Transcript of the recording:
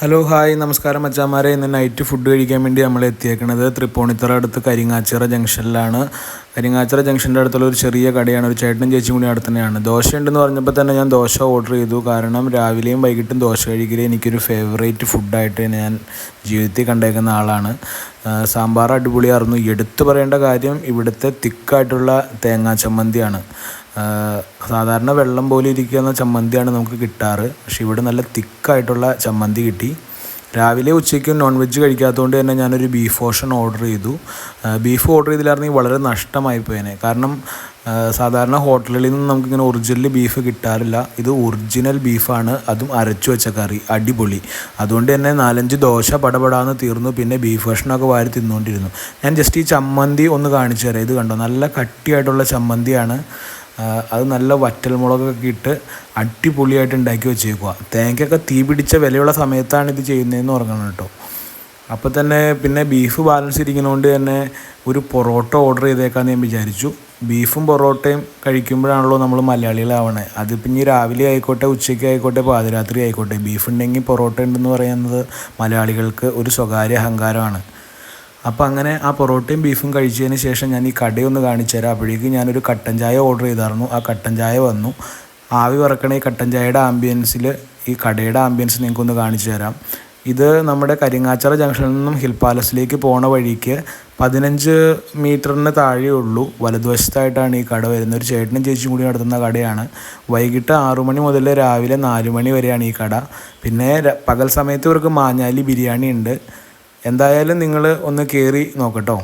Hello hi നമസ്കാരം മച്ചാമാരെ. ഇന്ന് നൈറ്റ് ഫുഡ് കഴിക്കാൻ വേണ്ടി നമ്മൾ എത്തിയേക്കുന്നത് തൃപ്പൂണിത്തറ അടുത്ത് കരിങ്ങാച്ചിറ ജംഗ്ഷനിലാണ്. കരിങ്ങാച്ചിറ ജംഗ്ഷൻ്റെ അടുത്തുള്ള ഒരു ചെറിയ കടയാണ്. ഒരു ചേട്ടനും ചേച്ചിയും കൂടി അവിടെ തന്നെയാണ്. ദോശ ഉണ്ടെന്ന് പറഞ്ഞപ്പോൾ തന്നെ ഞാൻ ദോശ ഓർഡർ ചെയ്തു. കാരണം രാവിലെയും വൈകിട്ടും ദോശ കഴിക്കൽ എനിക്കൊരു ഫേവറേറ്റ് ഫുഡായിട്ട് ഞാൻ ജീവിതത്തിൽ കണ്ടേക്കുന്ന ആളാണ്. സാമ്പാർ അടിപൊളിയായിരുന്നു. എടുത്തു പറയേണ്ട കാര്യം ഇവിടുത്തെ തിക്കായിട്ടുള്ള തേങ്ങാ ചമ്മന്തിയാണ്. സാധാരണ വെള്ളം പോലെ ഇരിക്കുന്ന ചമ്മന്തിയാണ് നമുക്ക് കിട്ടാറ്. പക്ഷേ ഇവിടെ നല്ല തിക്കായിട്ടുള്ള ചമ്മന്തി കിട്ടി. രാവിലെ ഉച്ചയ്ക്കും നോൺ വെജ് കഴിക്കാത്തതുകൊണ്ട് തന്നെ ഞാനൊരു ബീഫ് പോർഷൻ ഓർഡർ ചെയ്തു. ബീഫ് ഓർഡർ ചെയ്തില്ലായിരുന്നെങ്കിൽ വളരെ നഷ്ടമായി പോയേനെ. കാരണം സാധാരണ ഹോട്ടലിൽ നിന്ന് നമുക്കിങ്ങനെ ഒറിജിനൽ ബീഫ് കിട്ടാറില്ല. ഇത് ഒറിജിനൽ ബീഫാണ്, അതും അരച്ചു വെച്ച കറി, അടിപൊളി. അതുകൊണ്ട് തന്നെ 4-5 ദോശ പടപടാന്ന് തീർന്നു. പിന്നെ ബീഫ് ഭക്ഷണമൊക്കെ വാരി തിന്നുകൊണ്ടിരുന്നു. ഞാൻ ജസ്റ്റ് ഈ ചമ്മന്തി ഒന്ന് കാണിച്ചു തരാം. ഇത് കണ്ടോ, നല്ല കട്ടിയായിട്ടുള്ള ചമ്മന്തിയാണ്. അത് നല്ല വറ്റൽമുളകൊക്കെ ഇട്ട് അടിപൊളിയായിട്ട് ഉണ്ടാക്കി വെച്ചേക്കുക. തേങ്ങയൊക്കെ തീ പിടിച്ച വിലയുള്ള സമയത്താണ് ഇത് ചെയ്യുന്നതെന്ന് ഉറങ്ങണം കേട്ടോ. അപ്പോൾ തന്നെ പിന്നെ ബീഫ് ബാലൻസ് ഇരിക്കുന്നതുകൊണ്ട് തന്നെ ഒരു പൊറോട്ട ഓർഡർ ചെയ്തേക്കാമെന്ന് ഞാൻ വിചാരിച്ചു. ബീഫും പൊറോട്ടയും കഴിക്കുമ്പോഴാണല്ലോ നമ്മൾ മലയാളികളാവണേ. അതിപ്പോൾ ഇനി രാവിലെ ആയിക്കോട്ടെ, ഉച്ചയ്ക്ക് ആയിക്കോട്ടെ, പാതിരാത്രി ആയിക്കോട്ടെ, ബീഫ് ഉണ്ടെങ്കിൽ പൊറോട്ട ഉണ്ടെന്ന് പറയുന്നത് മലയാളികൾക്ക് ഒരു സ്വകാര്യ അഹങ്കാരമാണ്. അപ്പോൾ അങ്ങനെ ആ പൊറോട്ടയും ബീഫും കഴിച്ചതിന് ശേഷം ഞാൻ ഈ കടയൊന്ന് കാണിച്ചു തരാം. അപ്പോഴേക്കും ഞാനൊരു കട്ടൻ ചായ ഓർഡർ ചെയ്തായിരുന്നു. ആ കട്ടൻ ചായ വന്നു. ആവി പറക്കണ ഈ കട്ടൻ ചായയുടെ ആംബിയൻസിൽ ഈ കടയുടെ ആംബിയൻസ് നിങ്ങൾക്കൊന്ന് കാണിച്ചു തരാം. ഇത് നമ്മുടെ കരിങ്ങാച്ചിറ ജംഗ്ഷനിൽ നിന്നും ഹിൽ പാലസിലേക്ക് പോണ വഴിക്ക് 15 മീറ്ററിന് താഴെ ഉള്ളൂ. വലതുവശത്തായിട്ടാണ് ഈ കട വരുന്നത്. ഒരു ചേട്ടനും ചേച്ചിയും കൂടി നടത്തുന്ന കടയാണ്. വൈകിട്ട് 6 മണി മുതൽ രാവിലെ 4 മണി വരെയാണ് ഈ കട. പിന്നെ പകൽ സമയത്ത് ഇവർക്ക് മാഞ്ഞാലി ബിരിയാണി ഉണ്ട്. എന്തായാലും നിങ്ങൾ ഒന്ന് കയറി നോക്കട്ടോ.